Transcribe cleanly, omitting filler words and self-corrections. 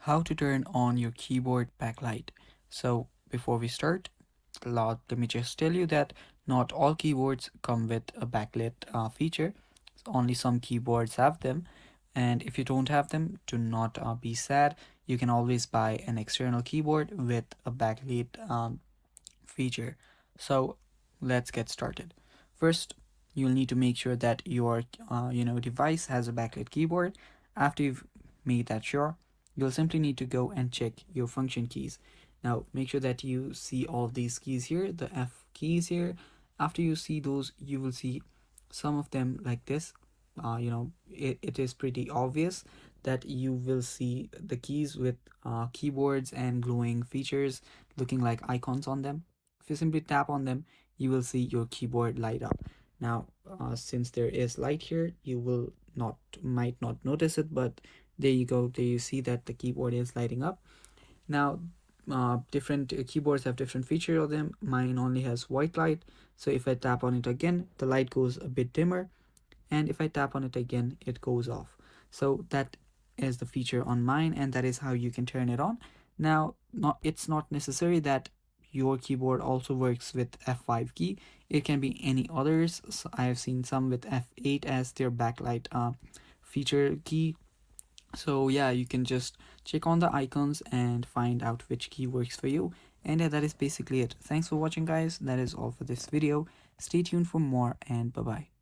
How to turn on your keyboard backlight. So before we start, let me just tell you that not all keyboards come with a backlit feature. Only some keyboards have them, and if you don't have them, do not be sad. You can always buy an external keyboard with a backlit feature. So let's get started. First, you'll need to make sure that your device has a backlit keyboard. After you've made that sure, you'll simply need to go and check your function keys. Now make sure that you see all of these keys here, the F keys here. After you see those, you will see some of them like this. It is pretty obvious that you will see the keys with keyboards and glowing features looking like icons on them. If you simply tap on them, you will see your keyboard light up. Now, since there is light here, you will might not notice it, but there you go. There you see that the keyboard is lighting up. Now, different keyboards have different feature of them. Mine only has white light. So if I tap on it again, the light goes a bit dimmer, and if I tap on it again, it goes off. So that is the feature on mine, and that is how you can turn it on. Now, it's not necessary that your keyboard also works with F5 key. It can be any others. So I have seen some with F8 as their backlight feature key. So yeah, you can just check on the icons and find out which key works for you. And yeah, that is basically it. Thanks for watching, guys. That is all for this video. Stay tuned for more, and bye bye.